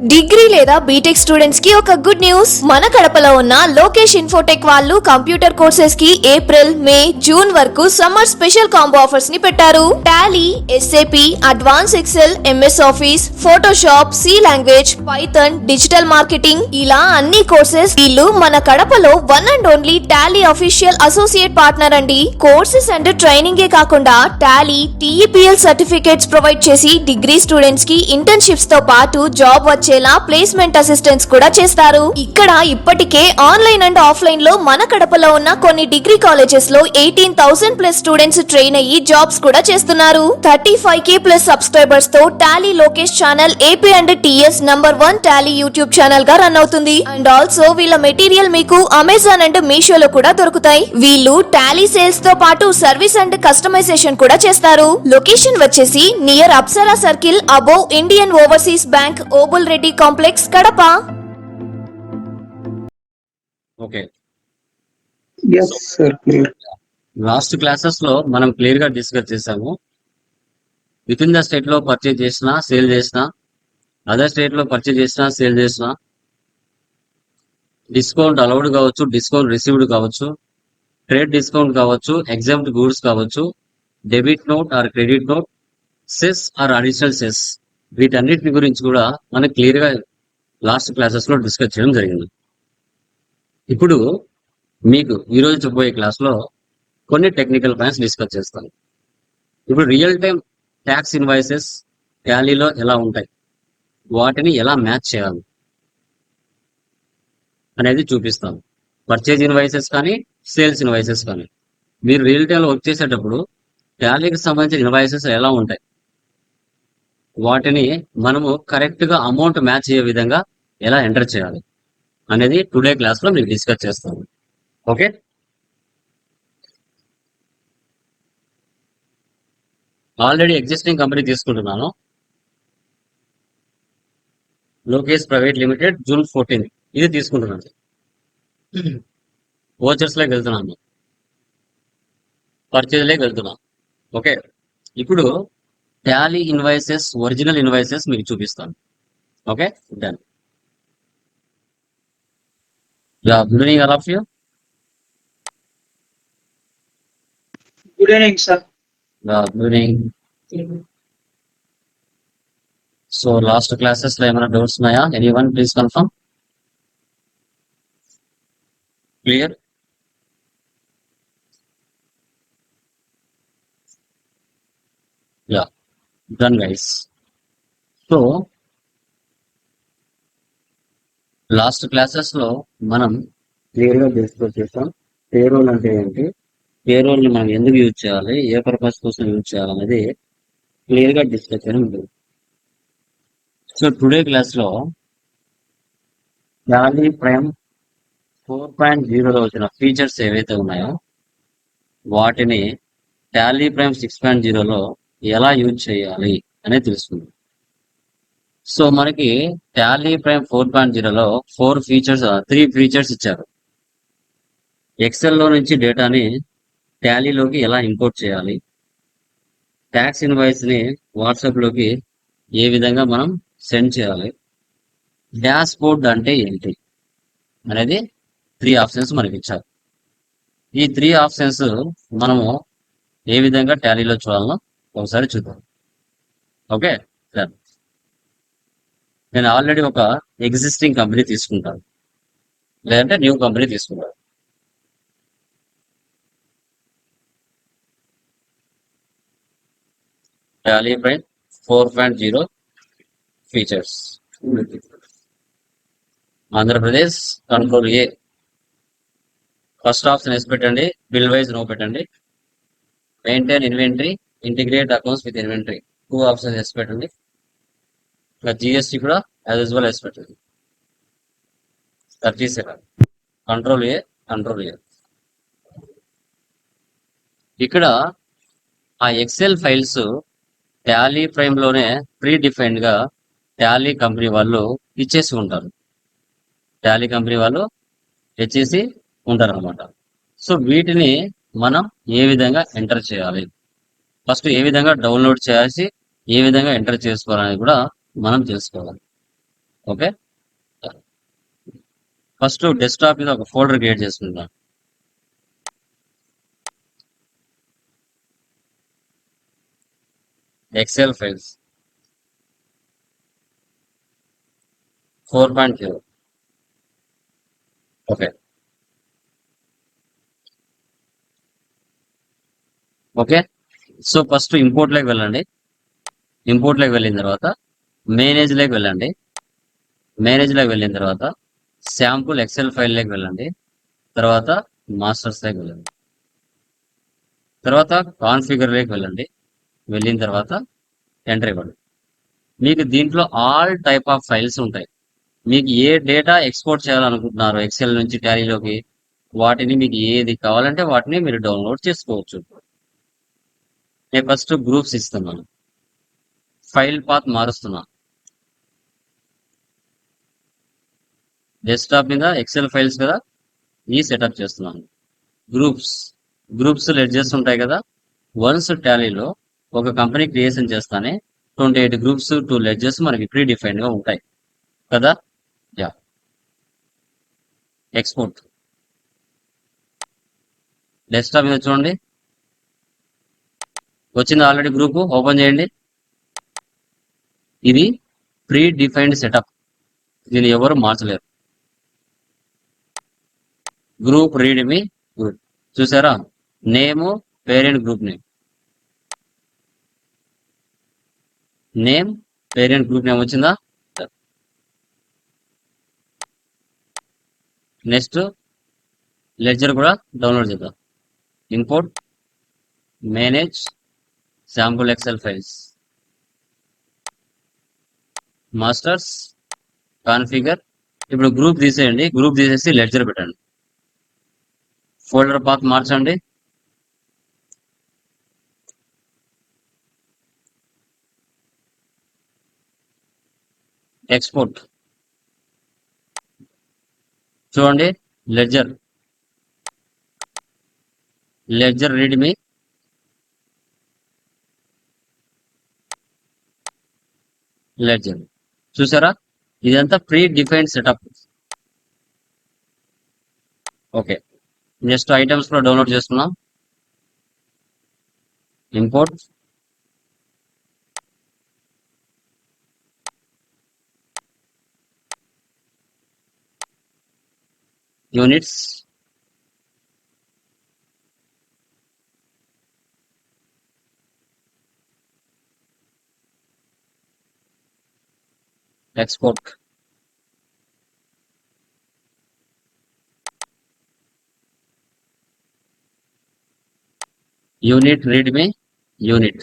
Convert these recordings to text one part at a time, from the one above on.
Degree లేదా BTech students కి ఒక గుడ్ న్యూస్. మన కడపలో ఉన్న లోకేష్ ఇన్ఫోటెక్ వాళ్ళు కంప్యూటర్ కోర్సెస్ కి ఏప్రిల్, మే, జూన్ వరకు సమ్మర్ స్పెషల్ కాంబో ఆఫర్స్ ని పెట్టారు. Tally, SAP, advance Excel, MS Office, Photoshop, C language, Python, digital marketing ఇలా అన్ని కోర్సెస్. వీళ్ళు మన కడపలో one and only Tally official associate partner అండి. కోర్సెస్ అండ్ ట్రైనింగ్ ఏ కాకుండా టాలీ, టీఈపీఎల్ సర్టిఫికేట్స్ ప్రొవైడ్ చేసి డిగ్రీ స్టూడెంట్స్ కి ఇంటర్న్షిప్స్ తో పాటు జాబ్ వచ్చేలా ప్లేస్మెంట్ అసిస్టెన్స్ కూడా చేస్తారు. ఇక్కడ ఇప్పటికే ఆన్లైన్ అండ్ ఆఫ్లైన్ లో మన కడపలో ఉన్న కొన్ని డిగ్రీ కాలేజెస్ లో 18,000 ప్లస్ స్టూడెంట్స్ ట్రైన్ అయ్యి జాబ్స్ కూడా చేస్తున్నారు. 35K ప్లస్ సబ్స్క్రైబర్స్ తో Tally Lokesh channel AP and TS #1 Tally YouTube channel గా రన్ అవుతుంది. అండ్ ఆల్సో వీళ్ళ మెటీరియల్ మీకు అమెజాన్ అండ్ మీషోలో కూడా దొరుకుతాయి. వీళ్ళు టాలీ సేల్స్ తో పాటు సర్వీస్ అండ్ కస్టమైజేషన్ కూడా చేస్తారు. లొకేషన్ వచ్చేసి near Apsara circle above Indian Overseas Bank, Obul Reddy complex, Kadapa. Okay, yes sir, clear. Last classes లో మనం క్లియర్ గా డిస్కస్ చేసాము. విత్ ఇన్ ద స్టేట్ లో పర్చేజ్ చేసినా, సేల్ చేసినా, అదర్ స్టేట్ లో పర్చేజ్ చేసినా, సేల్ చేసినా, డిస్కౌంట్ అలౌడ్ కావచ్చు, డిస్కౌంట్ రిసీవ్డ్ కావచ్చు, ట్రేడ్ డిస్కౌంట్ కావచ్చు, ఎగ్జామ్డ్ గూడ్స్ కావచ్చు, debit note or credit note, cess or additional cess, వీటన్నిటి గురించి కూడా మనం క్లియర్ గా లాస్ట్ క్లాసెస్ లో డిస్కస్ చేయడం జరిగింది. ఇప్పుడు మీకు ఈరోజు చెప్పబోయే క్లాస్ లో కొన్ని టెక్నికల్ పాయింట్స్ డిస్కస్ చేస్తాను. ఇప్పుడు రియల్ టైం ట్యాక్స్ ఇన్వాయిసెస్ టాలీలో ఎలా ఉంటాయి, వాటిని ఎలా మ్యాచ్ చేయాలి అనేది చూపిస్తాను. పర్చేజ్ ఇన్వాయిసెస్ కానీ, సేల్స్ ఇన్వాయిసెస్ కానీ మీరు రియల్ టైంలో వర్క్ చేసేటప్పుడు టాలీకి సంబంధించిన ఇన్వాయిసెస్ ఎలా ఉంటాయి, వాటిని మనము కరెక్ట్ గా అమౌంట్ మ్యాచ్ అయ్యే విధంగా ఎలా ఎంటర్ చేయాలి అనేది టుడే క్లాస్ లో మీకు డిస్కస్ చేస్తాను. ఓకే, ఆల్రెడీ ఎగ్జిస్టింగ్ కంపెనీ తీసుకుంటున్నాను, లోకేష్ ప్రైవేట్ లిమిటెడ్, జూన్ 14 ఇది తీసుకుంటున్నాను. ఓచర్స్ లోకి వెళ్తున్నాను, పర్చేజ్ లోకి వెళ్తున్నాను. ఓకే, ఇప్పుడు టాలీ ఇన్వాయిసెస్, ఒరిజినల్ ఇన్వాయిసెస్ మీకు చూపిస్తాను. Okay, done. Good evening all of you. Good evening sir. Good evening. So last classes లో ఏమైనా డౌట్స్ ఉన్నాయా? Anyone please confirm. Clear? Yeah, done guys. So last classes లో మనం clear గా discuss చేస్తాం payroll అంటే ఏంటి, పేరోల్ ని మనం ఎందుకు యూజ్ చేయాలి, ఏ పర్పస్ కోసం యూజ్ చేయాలనేది క్లియర్ గా డిస్కస్ చేయడం ఉంటుంది. సో టుడే క్లాస్ లో టాలీ ప్రైమ్ 4.0లో వచ్చిన ఫీచర్స్ ఏవైతే ఉన్నాయో వాటిని టాలీ ప్రైమ్ 6.0లో ఎలా యూజ్ చేయాలి అనేది తెలుసుకుందాం. సో మనకి టాలీ ప్రైమ్ 4.0లో 3 ఫీచర్స్ ఇచ్చారు. ఎక్సెల్ లో నుంచి డేటాని టాలీలోకి ఎలా ఇంపోర్ట్ చేయాలి, ట్యాక్స్ ఇన్వాయిస్ ని వాట్సాప్ లోకి ఏ విధంగా మనం సెండ్ చేయాలి, డాష్ బోర్డ్ అంటే ఏంటి అనేది 3 ఆప్షన్స్ మనకి ఇచ్చారు. ఈ 3 ఆప్షన్స్ మనము ఏ విధంగా టాలీలో చూడాలనో ఒకసారి చూద్దాం. Okay, done. నేను ఆల్రెడీ ఒక ఎగ్జిస్టింగ్ కంపెనీ తీసుకుంటాను, లేదంటే న్యూ కంపెనీ తీసుకుంటాను. Tally prime 4.0 features. Andhra Pradesh, control A. First option yes పెట్టండి, బిల్ వైజ్ నో పెట్టండి. Maintain inventory, integrate accounts with inventory 2 options yes పెట్టండి. ఇంకా జిఎస్టీ కూడా యాజ్ యూజువల్ ఎస్ పెట్టండి. 37 కంట్రోల్ ఏ, కంట్రోల్ ఏ. ఇక్కడ ఆ ఎక్సెల్ ఫైల్స్ టాలీ ప్రైమ్ లోనే pre defined గా టాలీ కంపెనీ వాళ్ళు ఇచ్చేసి ఉంటారు. టాలీ కంపెనీ వాళ్ళు ఇచ్చేసి ఉంటారు అనమాట. సో వీటిని మనం ఏ విధంగా ఎంటర్ చేయాలి, ఫస్ట్ ఏ విధంగా డౌన్లోడ్ చేయాల్సి, ఏ విధంగా ఎంటర్ చేసుకోవాలని కూడా మనం తెలుసుకోవాలి. ఓకే, ఫస్ట్ డెస్క్టాప్ మీద ఒక ఫోల్డర్ క్రియేట్ చేసుకుంటాను. XL files 4.0. Okay okay so first import లోకి వెళ్ళండి. ఇంపోర్ట్ లోకి వెళ్ళిన తర్వాత మేనేజ్ లోకి వెళ్ళండి. మేనేజ్ లోకి వెళ్ళిన తర్వాత శాంపుల్ ఎక్సెల్ ఫైల్ లోకి వెళ్ళండి. తర్వాత మాస్టర్స్ లోకి వెళ్ళండి. తర్వాత కాన్ఫిగర్ లోకి వెళ్ళండి. వెళ్ళిన తర్వాత ఎంటర్ ఇవ్వండి. మీకు దీంట్లో ఆల్ టైప్ ఆఫ్ ఫైల్స్ ఉంటాయి. మీకు ఏ డేటా ఎక్స్పోర్ట్ చేయాలనుకుంటున్నారో ఎక్సెల్ నుంచి టాలీలోకి, వాటిని మీకు ఏది కావాలంటే వాటిని మీరు డౌన్లోడ్ చేసుకోవచ్చు. నేను ఫస్ట్ గ్రూప్స్ ఇస్తున్నాను. ఫైల్ పాత్ మారుస్తున్నాను. డెస్క్టాప్ మీద ఎక్సెల్ ఫైల్స్ కదా, ఈ సెటప్ చేస్తున్నాను. గ్రూప్స్ లెడ్జెస్ ఉంటాయి కదా, వన్స్ టాలీలో ఒక కంపెనీ క్రియేషన్ చేస్తానే 28 గ్రూప్స్ 2 లెడ్జెస్ మనకి ప్రీ డిఫైన్డ్ గా ఉంటాయి కదా. యా, ఎక్స్పోర్ట్ డెస్క్టాప్ మీద చూడండి, వచ్చింది ఆల్రెడీ. గ్రూప్ ఓపెన్ చేయండి. ఇది ప్రీ డిఫైన్డ్ సెటప్, దీన్ని ఎవరు మార్చలేరు. గ్రూప్ రీడ్ మీ గ్రూప్ చూసారా, name parent group name parent group name వచ్చిందా. నెక్స్ట్ లెడ్జర్ కూడా డౌన్లోడ్ చేద్దాం. Import manage sample Excel files, masters, configure. ఇప్పుడు గ్రూప్ తీసేయండి. గ్రూప్ తీసేసి లెడ్జర్ పెట్టండి. ఫోల్డర్ పాత్ మార్చండి. ఎక్స్పోర్ట్ చూడండి, లెడ్జర్ రీడ్ మీ, లెడ్జర్ చూసారా, ఇదంతా predefined setup. Okay, next items కూడా డౌన్లోడ్ చేసుకున్నాం. Import units, export unit read me unit.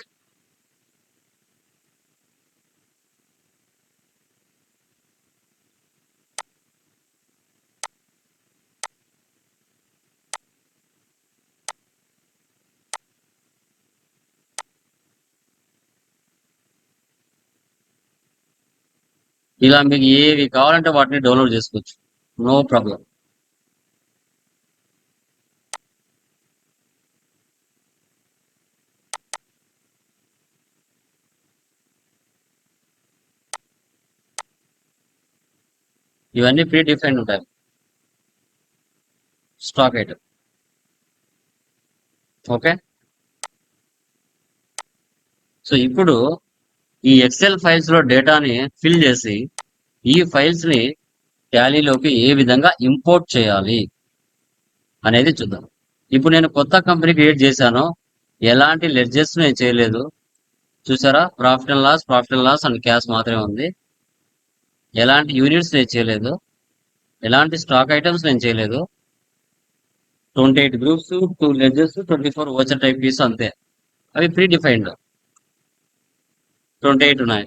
ఇలా మీకు ఏవి కావాలంటే వాటిని డౌన్లోడ్ చేసుకోవచ్చు, నో ప్రాబ్లం. ఇవన్నీ ప్రీ డిఫైన్డ్ ఉంటాయి. Stock item. ఓకే, సో ఇప్పుడు ఈ ఎక్సెల్ ఫైల్స్ లో డేటాని ఫిల్ చేసి ఈ ఫైల్స్ ని టాలీలోకి ఏ విధంగా ఇంపోర్ట్ చేయాలి అనేది చూద్దాం. ఇప్పుడు నేను కొత్త కంపెనీ క్రియేట్ చేశాను, ఎలాంటి లెడ్జెస్ నేను చేయలేదు. చూసారా, profit and loss and cash మాత్రమే ఉంది. ఎలాంటి యూనిట్స్ నేను చేయలేదు, ఎలాంటి స్టాక్ ఐటమ్స్ నేను చేయలేదు. 28 groups 2 ledgers 24 voucher types అంతే. అవి ప్రీ డిఫైన్డ్ 28 ఉన్నాయి,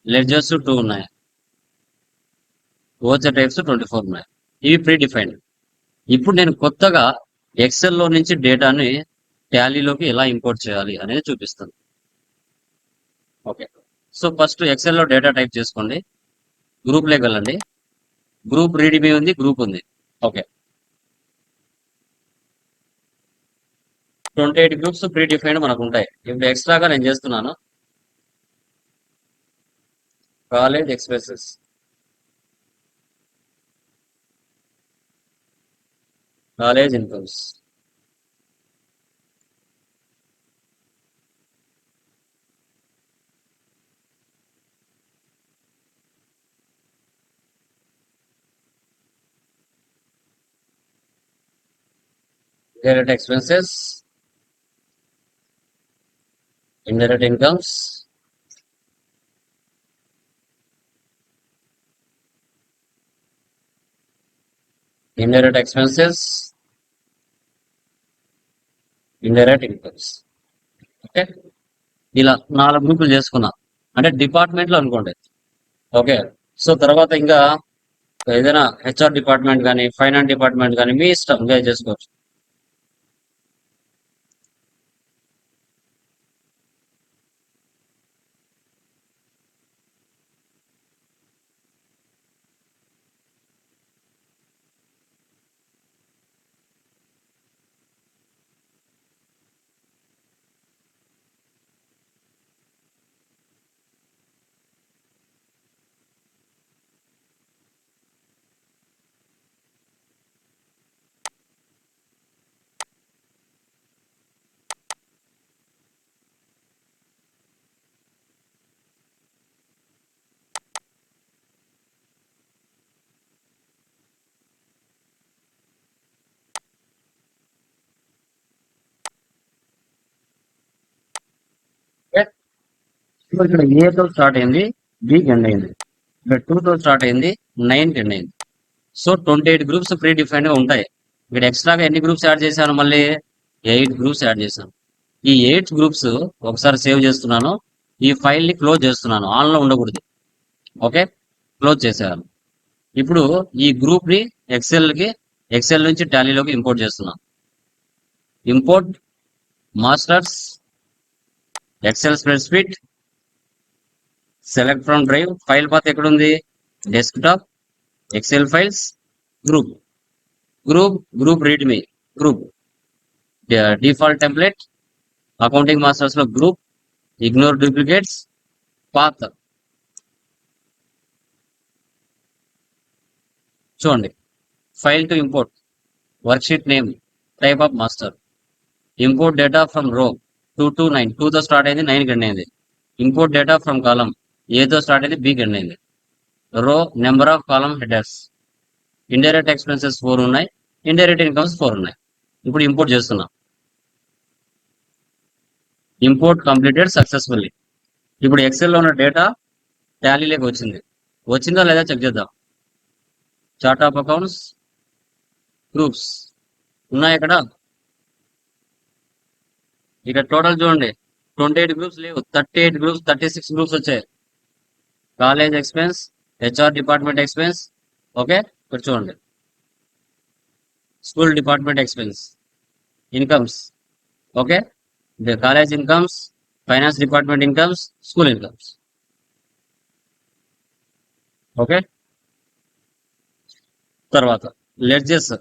లెడ్జర్స్ 2 ఉన్నాయి, ఓచర్ టైప్స్ 24 ఉన్నాయి. ఇవి ప్రీ డిఫైన్డ్. ఇప్పుడు నేను కొత్తగా ఎక్సెల్ లో నుంచి డేటాని టాలీలోకి ఎలా ఇంపోర్ట్ చేయాలి అనేది చూపిస్తాను. ఓకే, సో ఫస్ట్ ఎక్సెల్ లో డేటా టైప్ చేసుకోండి. గ్రూప్ లోకి వెళ్ళండి. గ్రూప్ రీడ్మీ ఉంది, గ్రూప్ ఉంది. ఓకే, 28 గ్రూప్స్ ప్రీ డిఫైన్డ్ మనకు ఉంటాయి. ఇప్పుడు ఎక్స్ట్రాగా నేను చేస్తున్నాను. College expenses, college incomes, indirect expenses, indirect incomes, indirect expenses, indirect incomes. Okay, ఇలా 4 గ్రూపులు చేసుకున్నా. అంటే డిపార్ట్మెంట్లో అనుకోండి. ఓకే, సో తర్వాత ఇంకా ఏదైనా హెచ్ఆర్ డిపార్ట్మెంట్ కానీ ఫైనాన్స్ డిపార్ట్మెంట్ కానీ మీ ఇష్టం ఇంకా చేసుకోవచ్చు. ఓకే, సో ఇక్కడ ఏతో స్టార్ట్ అయింది, బికి ఎండ్ అయింది. ఇక్కడ 2తో స్టార్ట్ అయింది, 9కి ఎండ్ అయింది. సో 28 గ్రూప్స్ ప్రీ డిఫైన్ గా ఉంటాయి. ఇక్కడ ఎక్స్ట్రాగా ఎన్ని గ్రూప్స్ యాడ్ చేశాను, మళ్ళీ 8 గ్రూప్స్ యాడ్ చేశాను. ఈ 8 గ్రూప్స్ ఒకసారి సేవ్ చేస్తున్నాను. ఈ ఫైల్ ని క్లోజ్ చేస్తున్నాను, ఆన్ లో ఉండకూడదు. ఓకే, క్లోజ్ చేసేయాలి. ఇప్పుడు ఈ గ్రూప్ ని ఎక్సెల్ నుంచి టాలీలోకి ఇంపోర్ట్ చేస్తున్నాను. Import masters Excel spreadsheet, select from drive, file path ఎక్కడుంది, desktop, Excel files, group, group readme, group default template, accounting masters లో గ్రూప్, ఇగ్నోర్ డూప్లికేట్స్, పాత్. చూడండి, file to import, worksheet name, type of master, import data from row 2 to 9, 2తో start అయింది, 9కి end అయింది. Import data from కాలం, ఏతో start అయింది, బికి end అయింది. రో number of column headers, indirect expenses 4 ఉన్నాయి, ఇండైరెక్ట్ ఇన్కమ్స్ 4 ఉన్నాయి. ఇప్పుడు ఇంపోర్ట్ చేస్తున్నాం. Import completed successfully. ఇప్పుడు ఎక్సెల్ లో ఉన్న డేటా టాలీలోకి వచ్చిందా లేదా చెక్ చేద్దాం. చార్ట్ ఆఫ్ అకౌంట్స్, గ్రూప్స్ ఉన్నాయి ఇక్కడ. ఇక టోటల్ చూడండి, 28 గ్రూప్స్ లేవు, 38 గ్రూప్స్, 36 గ్రూప్స్ వచ్చాయి. College expense, HR department expense. Okay, ఇక్కడ చూడండి, school department expense, incomes. Okay, college incomes, finance department incomes, school incomes. Okay, తర్వాత లెడ్జెస్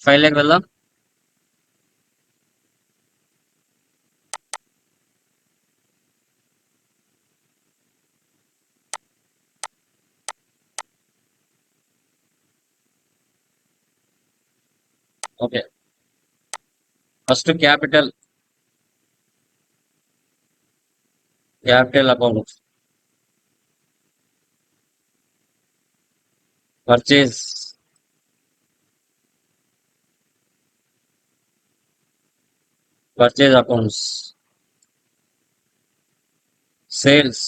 ఫైల్ లోకి వెళ్దాం. Okay, first capital account, purchase, accounts, sales,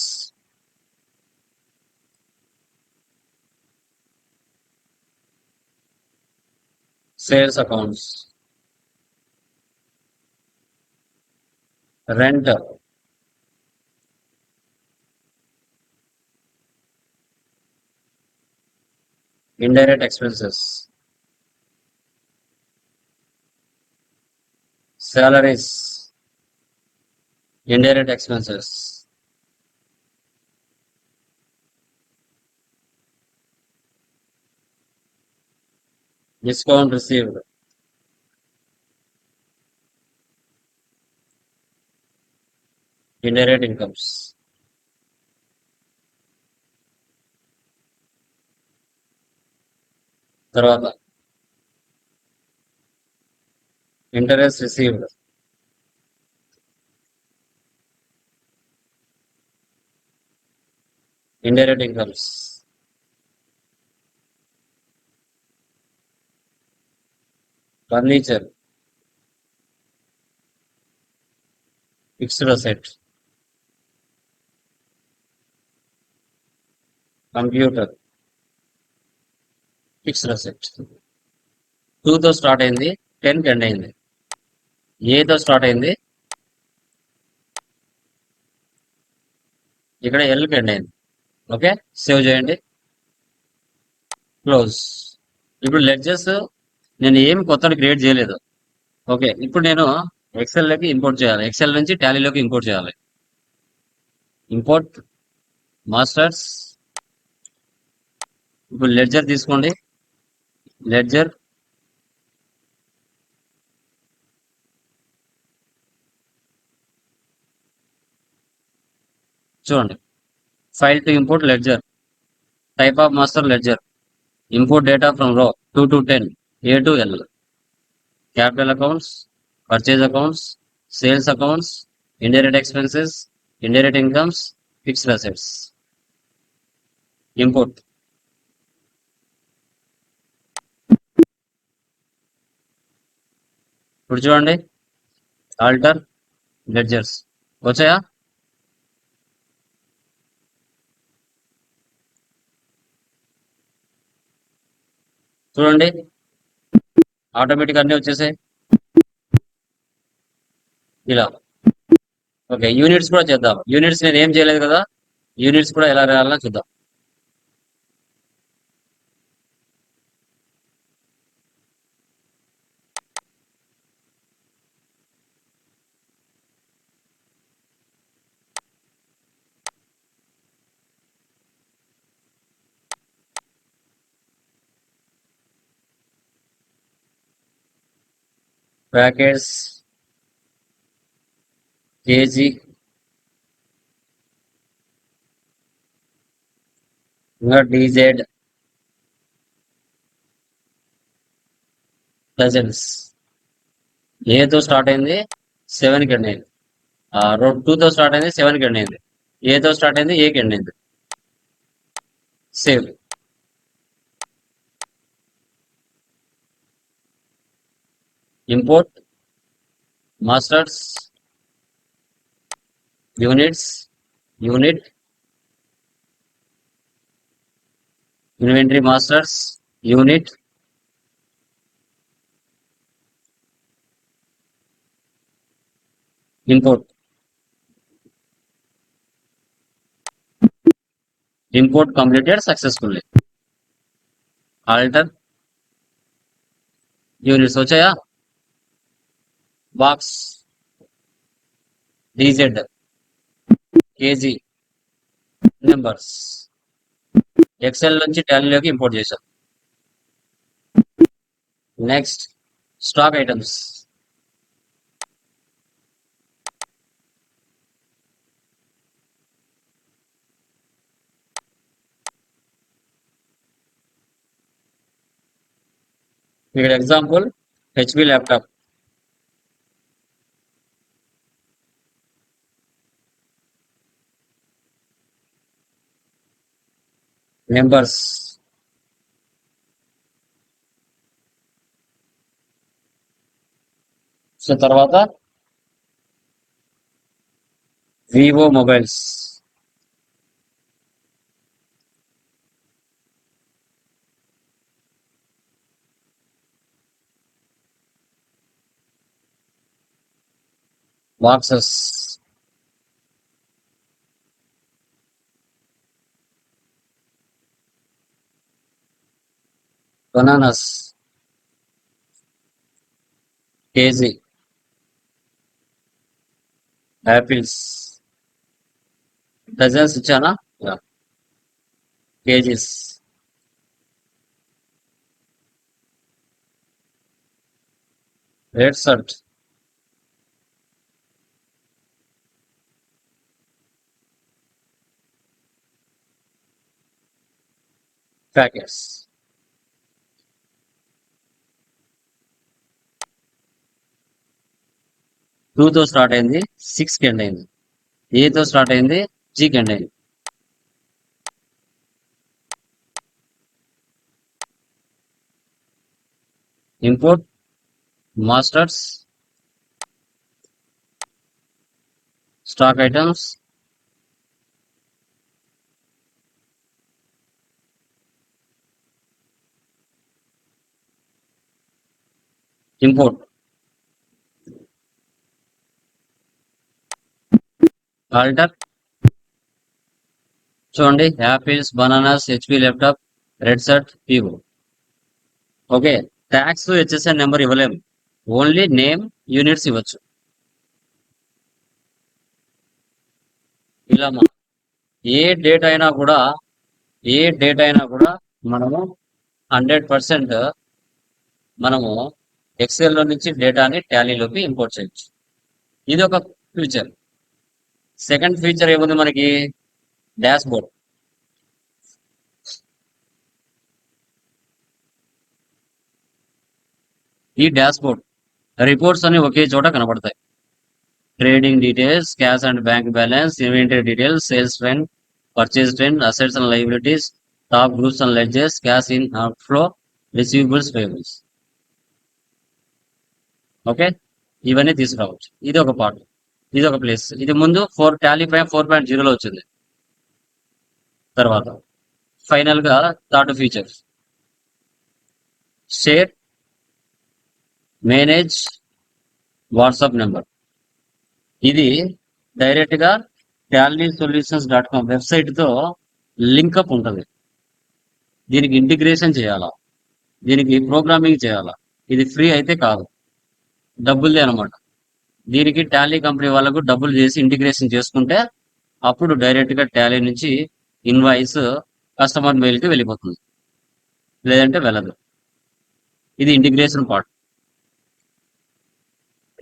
accounts, rent, indirect expenses, salaries, indirect expenses, discount received, indirect incomes, తర్వాత interest received, indirect incomes, furniture, fixed asset, computer, fixed asset. 2 తో start అయింది, 10 కి end అయింది. ఏతో start అయింది, ఇక్కడ L కి end అయింది. ఓకే, సేవ్ చేయండి, క్లోజ్. ఇప్పుడు లెడ్జెస్ నేను ఏమి కొత్తది క్రియేట్ చేయలేదు. ఓకే, ఇప్పుడు నేను ఎక్సెల్ లోకి ఇంపోర్ట్ చేయాలి. ఎక్సెల్ నుంచి టాలీలోకి ఇంపోర్ట్ చేయాలి. Import masters. ఇప్పుడు లెడ్జర్ తీసుకోండి, లెడ్జర్, చూడండి, file to import ledger, type of master ledger, import data from row 2 to 10, A to L, capital accounts, purchase accounts, sales accounts, indirect expenses, indirect incomes, fixed assets. Import. ఇప్పుడు చూడండి, alter ledgers వచ్చాయా? చూడండి, automatic అన్నీ వచ్చేసాయి ఇలా. Okay, units కూడా చేద్దాం. Units నేను ఏం చేయలేదు కదా, యూనిట్స్ కూడా ఎలా రాయాలో చూద్దాం. ప్యాకెట్స్, కేజీ, ఇంకా డీజెడ్, డజన్స్. ఏతో స్టార్ట్ అయింది, 7 కి ఎండ్ అయింది. 2 తో స్టార్ట్ అయింది, 7 కి ఎండ్ అయింది. ఏతో స్టార్ట్ అయింది, ఏ కి ఎండ్ అయింది. Save. Import masters, units, unit, inventory masters, unit, import. Import completed successfully. Alter units వచ్చాయా? Box, DZ, KG, numbers. Excel నుంచి టాలీలోకి ఇంపోర్ట్ చేశాం. Next, stock items. ఇక్కడ example HP laptop. Numbers, so తర్వాత Vivo mobiles, boxes, bananas, KG, apples. Dozens ఇచ్చానా? KGs. Red shirt, packets. 2 తో start అయింది, 6 కి ఎండ్ అయింది. ఏ తో స్టార్ట్ అయింది, G కి ఎండ్ అయింది. Import masters stock items import alter. చూడండి, apples, bananas, HP laptop, red shirt, PO. Okay, tax HSN number ఇవ్వలేము, ఓన్లీ నేమ్, యూనిట్స్ ఇవ్వచ్చు. ఇలా ఏ డేట్ అయినా కూడా మనము 100% మనము ఎక్సెల్ లో నుంచి డేటాని టాలీలోకి ఇంపోర్ట్ చేయొచ్చు. ఇది ఒక ఫీచర్. సెకండ్ ఫీచర్ ఏముంది మనకి, డాష్ బోర్డ్. ఈ డాష్ బోర్డ్ రిపోర్ట్స్ అన్ని ఒకే చోట కనబడతాయి. Trading details, cash and bank balance, inventory details, sales trend, purchase trend, assets and liabilities, top groups and ledges, cash in, outflow, receivables, payables. Okay, ఇవన్నీ తీసుకురావచ్చు. ఇది ఒక పార్ట్, ఇది ఒక ప్లేస్. ఇది ముందు టాలీ ప్రైమ్ 4.0లో వచ్చింది. తర్వాత ఫైనల్ గా third feature, share, manage WhatsApp number. ఇది డైరెక్ట్ గా tallySolutions.com వెబ్సైట్ తో లింకప్ ఉంటుంది. దీనికి ఇంటిగ్రేషన్ చేయాలా, దీనికి ప్రోగ్రామింగ్ చేయాలా. ఇది ఫ్రీ అయితే కాదు, డబ్బులదే అనమాట. దీనికి టాలీ కంపెనీ వాళ్ళకు డబ్బులు చేసి ఇంటిగ్రేషన్ చేసుకుంటే అప్పుడు డైరెక్ట్ గా టాలీ నుంచి ఇన్వాయిస్ కస్టమర్ మెయిల్ కి వెళ్ళిపోతుంది, లేదంటే వెళ్ళదు. ఇది integration part.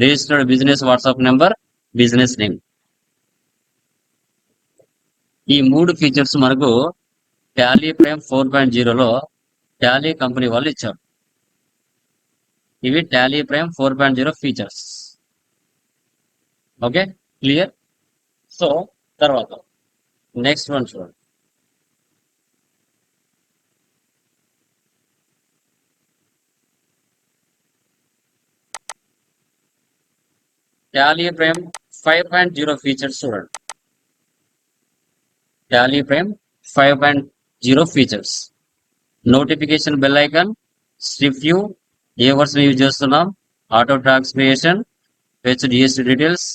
Registered business WhatsApp number, business name. ఈ 3 ఫీచర్స్ మనకు టాలీ ప్రైమ్ 4.0లో టాలీ కంపెనీ వాళ్ళు ఇచ్చారు. ఇవి Tally prime 4.0 features. Okay, clear. So తర్వాత నెక్స్ట్ వన్ చూడండి. టాలీ ప్రైమ్ 5.0 ఫీచర్స్ చూడండి. Tally Prime 5.0 features. Notification bell icon, strip view, ఏ వర్షన్ యూజ్ చేస్తున్నాం, auto tax creation, fetch GST details,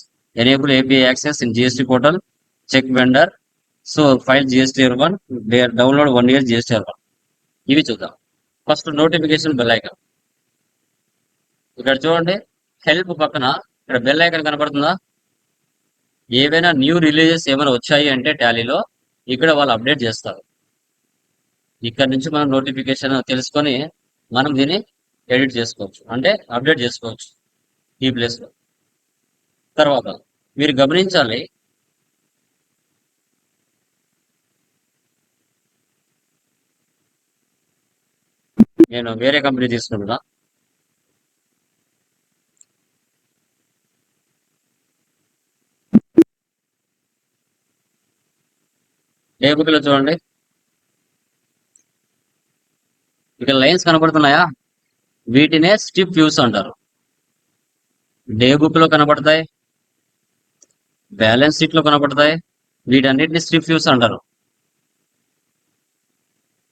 enable API access in GST portal, check vendor, so file GSTR1, download 1 year GSTR1. ఇవి చూద్దాం. First notification bell icon. ఇక్కడ చూడండి, help పక్కన ఇక్కడ bell icon కనపడుతుందా? ఏవైనా న్యూ రిలీజెస్ ఏమైనా వచ్చాయి అంటే టాలీలో ఇక్కడ వాళ్ళు అప్డేట్ చేస్తారు. ఇక్కడ నుంచి మనం నోటిఫికేషన్ తెలుసుకొని మనం దీన్ని ఎడిట్ చేసుకోవచ్చు, అంటే అప్డేట్ చేసుకోవచ్చు ఈ ప్లేస్ లో. తర్వాత మీరు గమనించాలి, నేను వేరే కంపెనీ తీసుకుంటున్నా. డే బుక్ లో చూడండి, ఇక్కడ లైన్స్ కనబడుతున్నాయా? వీటినే స్ట్రిప్ వ్యూస్ అంటారు. డే బుక్ లో కనబడతాయి, బ్యాలెన్స్ షీట్ లో కనబడతాయి. వీటన్నిటిని స్ట్రిప్ వ్యూస్ అంటారు.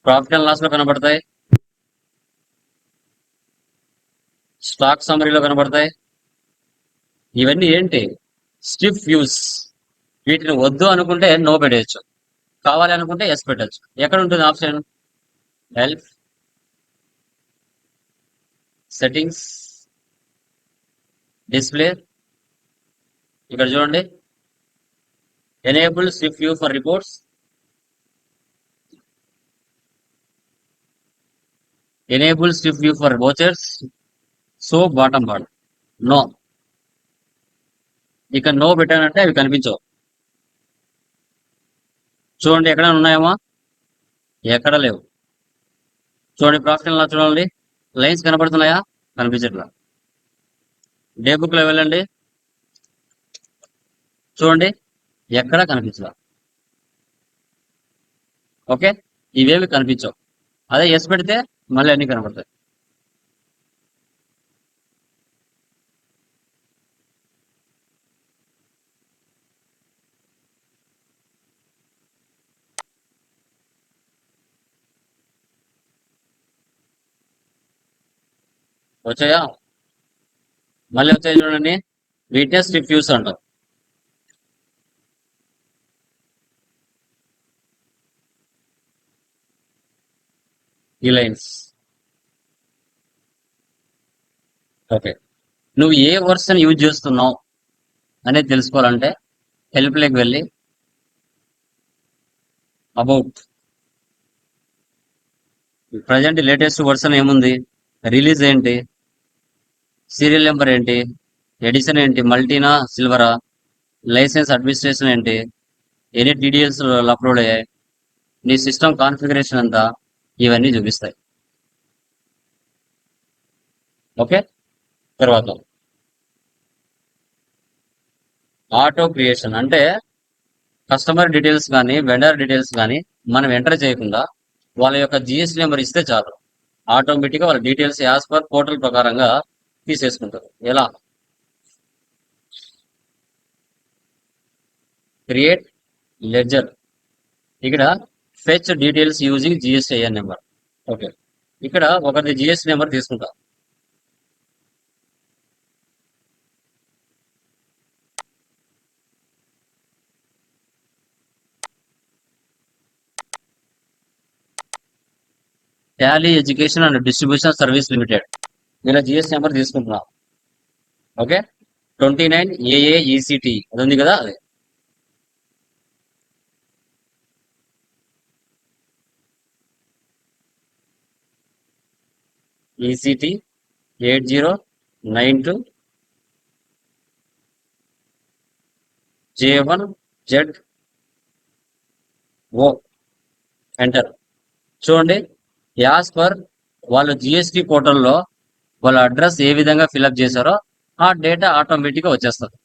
ప్రాఫిట్ అండ్ లాస్ లో కనబడతాయి, స్టాక్ సమ్మరీలో కనబడతాయి. ఇవన్నీ ఏంటి? Strip views. వీటిని వద్దు అనుకుంటే నో పెట్టచ్చు, కావాలి అనుకుంటే ఎస్ పెట్టచ్చు. ఎక్కడ ఉంటుంది ఆప్షన్? Help, settings, display. ఇక్కడ చూడండి, enable strip view for reports, enable strip view for vouchers. So bottom part no. ఇక నో పెట్టానంటే అవి కనిపించవు. చూడండి, ఎక్కడ ఉన్నాయేమో, ఎక్కడ లేవు. చూడండి, ప్రాఫిట్ అండ్ లాస్ చూడండి, లైన్స్ కనబడుతున్నాయా? కనిపించట్లా. డే బుక్ లో వెళ్ళండి, చూడండి, ఎక్కడా కనిపించదు. ఓకే, ఇవేవి కనిపించవు. అదే ఎస్ పెడితే మళ్ళీ అన్ని కనపడతాయి. వచ్చాయా? మళ్ళీ వచ్చాయి చూడండి, వీట్నెస్ రిఫ్యూజ్ అంటాం. ఈ లైన్స్. ఓకే, నువ్వు ఏ వర్షన్ యూజ్ చేస్తున్నావు అనేది తెలుసుకోవాలంటే హెల్ప్ లైక్ వెళ్ళి అబౌట్ ప్రజెంట్ లేటెస్ట్ వర్షన్ ఏముంది, రిలీజ్ ఏంటి, సీరియల్ నెంబర్ ఏంటి, ఎడిషన్ ఏంటి, మల్టీనా సిల్వరా, లైసెన్స్ అడ్మినిస్ట్రేషన్ ఏంటి, ఎన్ని డీటెయిల్స్ అప్లోడ్ అయ్యాయి, నీ సిస్టమ్ కాన్ఫిగరేషన్ అంతా, ఇవన్నీ చూపిస్తాయి. ఓకే, తర్వాత ఆటో క్రియేషన్ అంటే కస్టమర్ డీటెయిల్స్ కానీ వెండర్ డీటెయిల్స్ కానీ మనం ఎంటర్ చేయకుండా వాళ్ళ యొక్క జిఎస్టీ నెంబర్ ఇస్తే చాలు, ఆటోమేటిక్గా వాళ్ళ డీటెయిల్స్ యాజ్ పర్ పోర్టల్ ప్రకారంగా తీసేసుకుంటారు. ఎలా? క్రియేట్ లెడ్జర్, ఇక్కడ fetch details using GSTIN number. Okay, ఇక్కడ ఒకరిది జిఎస్టీ నెంబర్ తీసుకుంటా. Tally education and distribution service limited, ఇలా జిఎస్టీ నెంబర్ తీసుకుంటున్నా. ఓకే, 29 AAECT అది ఉంది కదా, అదే. ECT 8092 J1ZO enter. చూడండి, యాజ్ పర్ వాళ్ళు జిఎస్టీ పోర్టల్లో వాళ్ళ అడ్రస్ ఏ విధంగా ఫిల్అప్ చేశారో ఆ డేటా ఆటోమేటిక్గా వచ్చేస్తుంది.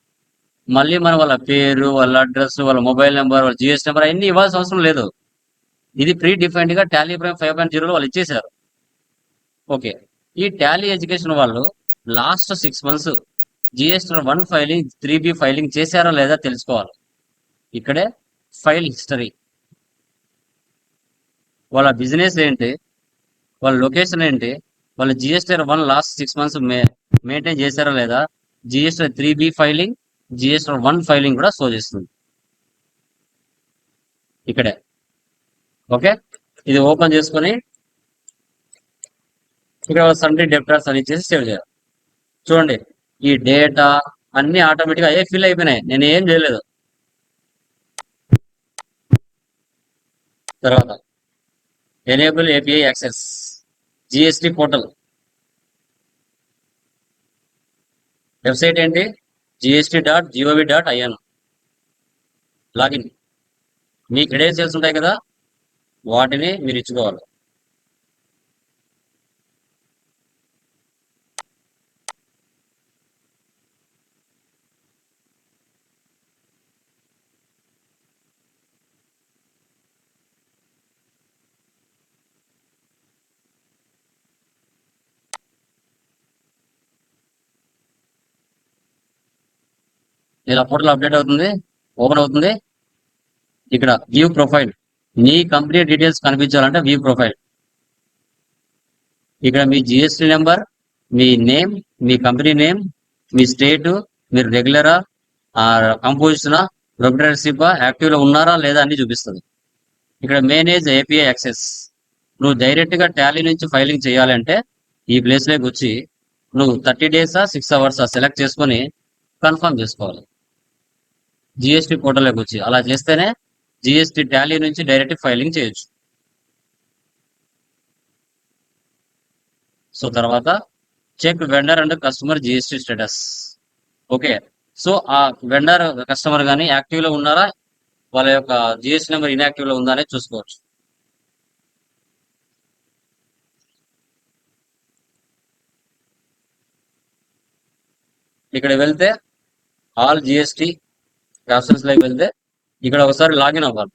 మళ్ళీ మనం వాళ్ళ పేరు, వాళ్ళ అడ్రస్, వాళ్ళ మొబైల్ నెంబర్, వాళ్ళ జిఎస్టీ నెంబర్ అన్ని ఇవ్వాల్సిన అవసరం లేదు. ఇది ప్రీ డిఫైన్డ్ గా టాలీ ప్రైమ్ 5.0 వాళ్ళు ఇచ్చేశారు. ఓకే, ఈ టాలీ ఎడ్యుకేషన్ వాళ్ళు last 6 months GST 1 filing 3B filing చేశారా లేదా తెలుసుకోవాలి. ఇక్కడే ఫైల్ హిస్టరీ, వాళ్ళ బిజినెస్ ఏంటి, వాళ్ళ లొకేషన్ ఏంటి, వాళ్ళ జిఎస్టీ 1 లాస్ట్ 6 months మెయింటైన్ చేశారా లేదా, GST 3B filing, GST 1 filing కూడా షో చేస్తుంది ఇక్కడే. ఓకే, ఇది ఓపెన్ చేసుకొని ఇక్కడ సండే డెప్టర్స్ అని ఇచ్చేసి సేవ్ చేయాలి. చూడండి, ఈ డేటా అన్ని ఆటోమేటిక్గా అయ్యే ఫిల్ అయిపోయినాయి, నేను ఏం చేయలేదు. తర్వాత enable API access, GST portal website ఏంటి, gst.gov.in లాగిన్. మీ క్రెడెన్షియల్స్ ఉంటాయి కదా, వాటిని మీరు ఇచ్చుకోవాలి. ఇలా పోర్టల్ అప్డేట్ అవుతుంది, ఓపెన్ అవుతుంది. ఇక్కడ వ్యూ ప్రొఫైల్, మీ కంపెనీ డీటెయిల్స్ కనిపించాలంటే వ్యూ ప్రొఫైల్. ఇక్కడ మీ జిఎస్టీ నెంబర్, మీ నేమ్, మీ కంపెనీ నేమ్, మీ స్టేట్, మీరు రెగ్యులరా, కంపోజిషనా, ప్రొప్రైటర్షిప్, యాక్టివ్ లో ఉన్నారా లేదా అని చూపిస్తుంది. ఇక్కడ మేనేజ్ ఏపీఐ యాక్సెస్, నువ్వు డైరెక్ట్ గా టాలీ నుంచి ఫైలింగ్ చేయాలంటే ఈ ప్లేస్ లోకి వచ్చి నువ్వు 30 days 6 hours సెలెక్ట్ చేసుకొని కన్ఫర్మ్ చేసుకోవాలి. జిఎస్టీ పోర్టల్లోకి వచ్చి అలా చేస్తేనే జిఎస్టీ టాలీ నుంచి డైరెక్ట్ ఫైలింగ్ చేయొచ్చు. సో తర్వాత check vendor and customer GST status. Okay, so ఆ వెండర్ కస్టమర్ కానీ యాక్టివ్ లో ఉన్నారా, వాళ్ళ యొక్క జిఎస్టీ నెంబర్ ఇన్యాక్టివ్ లో ఉందా అనేది చూసుకోవచ్చు. ఇక్కడ వెళ్తే ఆల్ జిఎస్టీ క్యాప్షన్స్ లైక్ వెళ్తే ఇక్కడ ఒకసారి లాగిన్ అవ్వాలి.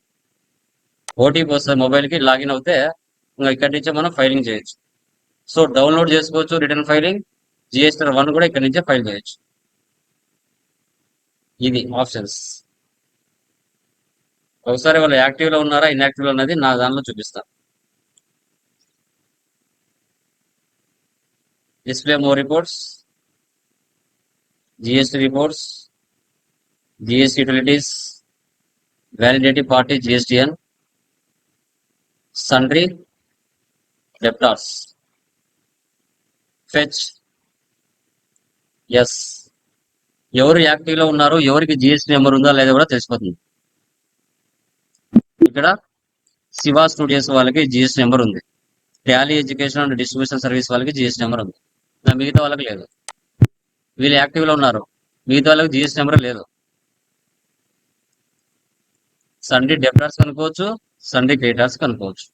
ఓటీపీ వస్తుంది మొబైల్కి, లాగిన్ అవుతే ఇంకా ఇక్కడి నుంచే మనం ఫైలింగ్ చేయొచ్చు. సో డౌన్లోడ్ చేసుకోవచ్చు రిటర్న్ ఫైలింగ్, జిఎస్టీ 1 కూడా ఇక్కడి నుంచే ఫైల్ చేయొచ్చు. ఇది ఆప్షన్స్. ఒకసారి వాళ్ళు యాక్టివ్ లో ఉన్నారా ఇన్యాక్టివ్ లో ఉన్నది నా దానిలో చూపిస్తాను. Display more reports, GST reports, GST utilities, validate party GSTIN, sundry, debtors, fetch. Yes, ఎవరు యాక్టివ్ లో ఉన్నారు, ఎవరికి జిఎస్టీ నెంబర్ ఉందా లేదా కూడా తెలిసిపోతుంది. ఇక్కడ శివ స్టూడియోస్ వాళ్ళకి జిఎస్టీ నెంబర్ ఉంది, Tally education and distribution service వాళ్ళకి జిఎస్టీ నెంబర్ ఉంది, మిగతా వాళ్ళకి లేదు. వీళ్ళు యాక్టివ్ లో ఉన్నారు, మిగతా వాళ్ళకి జిఎస్టీ నెంబర్ లేదు. సండే డెప్టార్స్ కనుకోవచ్చు, సండే క్రెడిటార్స్ కనుకోవచ్చు.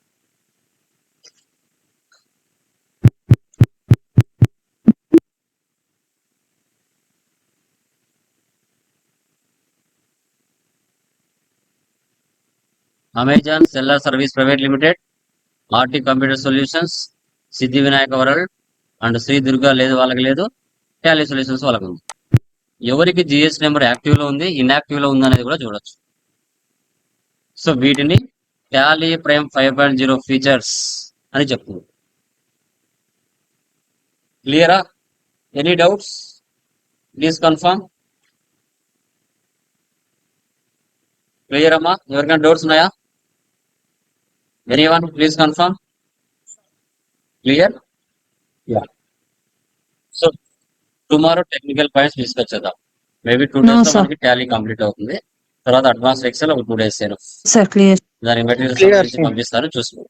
Amazon seller service private limited, RT computer solutions, Siddhi Vinayaka world and Shri Durga లేదు, వాళ్ళకి లేదు. టాలీ సొల్యూషన్స్ వాళ్ళకి ఉంది. ఎవరికి జిఎస్టీ నెంబర్ యాక్టివ్ లో ఉంది, ఇన్యాక్టివ్ లో ఉంది అనేది కూడా చూడొచ్చు. సో వీటిని టాలీ ప్రైమ్ 5.0 ఫీచర్స్ అని చెప్తుంది. క్లియరా? Any doubts? Please confirm. Clear అమ్మా? ఎవరికైనా డౌట్స్ ఉన్నాయా? Anyone please confirm. Clear? Yeah. So tomorrow technical points discuss చేద్దాం. మేబీ 2 days లో మనకి టాలీ కంప్లీట్ అవుతుంది. తర్వాత అడ్వాన్స్ ఎక్సెల్ ఒక 2 days సార్ క్లియర్. దాని మెటీరియల్స్ Clear, సంబంధించి sir. పంపిస్తాను, చూసుకో.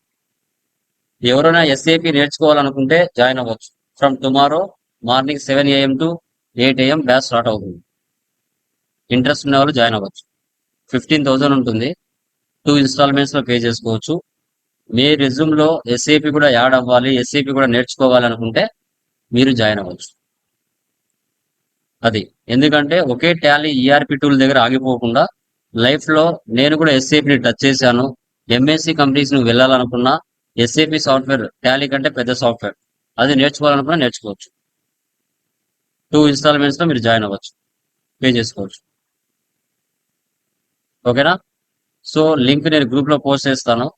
ఎవరైనా ఎస్ఏపి నేర్చుకోవాలనుకుంటే జాయిన్ అవ్వచ్చు. From tomorrow morning 7 AM to 8 AM batch start అవుతుంది. ఇంట్రెస్ట్ ఉన్న వాళ్ళు జాయిన్ అవ్వచ్చు. 15,000 ఉంటుంది. 2 installments లో పే చేసుకోవచ్చు. మీ రెజ్యూమ్ లో ఎస్ఏపి కూడా యాడ్ అవ్వాలి, ఎస్ఏపి కూడా నేర్చుకోవాలనుకుంటే మీరు జాయిన్ అవ్వచ్చు. అది ఎందుకంటే ఒకే టాలీ ఈఆర్పి టూల్ దగ్గర ఆగిపోకుండా లైఫ్ లో నేను కూడా ఎస్ఏపిని టచ్ చేశాను, ఎంఎస్సి కంపెనీస్ ను వెళ్ళాలనుకున్నా ఎస్ఏపి సాఫ్ట్వేర్ టాలీ కంటే పెద్ద సాఫ్ట్వేర్, అది నేర్చుకోవాలనుకున్నా నేర్చుకోవచ్చు. 2 installments లో మీరు జాయిన్ అవ్వచ్చు, పే చేసుకోవచ్చు. ఓకేనా? సో లింక్ నేను గ్రూప్ లో పోస్ట్ చేస్తాను.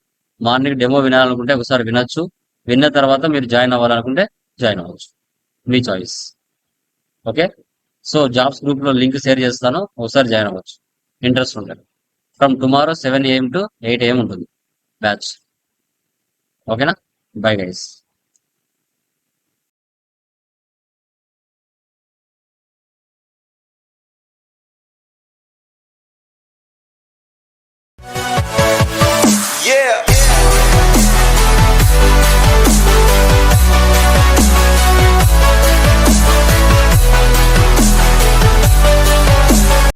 మార్నింగ్ డెమో వినాలనుకుంటే ఒకసారి వినొచ్చు, విన్న తర్వాత మీరు జాయిన్ అవ్వాలనుకుంటే జాయిన్ అవ్వచ్చు, మీ choice. Okay, so jobs group లో లింక్ షేర్ చేస్తాను, ఒకసారి జాయిన్ అవ్వచ్చు ఇంట్రెస్ట్ ఉంటుంది. From tomorrow 7 AM to 8 AM ఉంటుంది బ్యాచ్. ఓకేనా? Bye guys.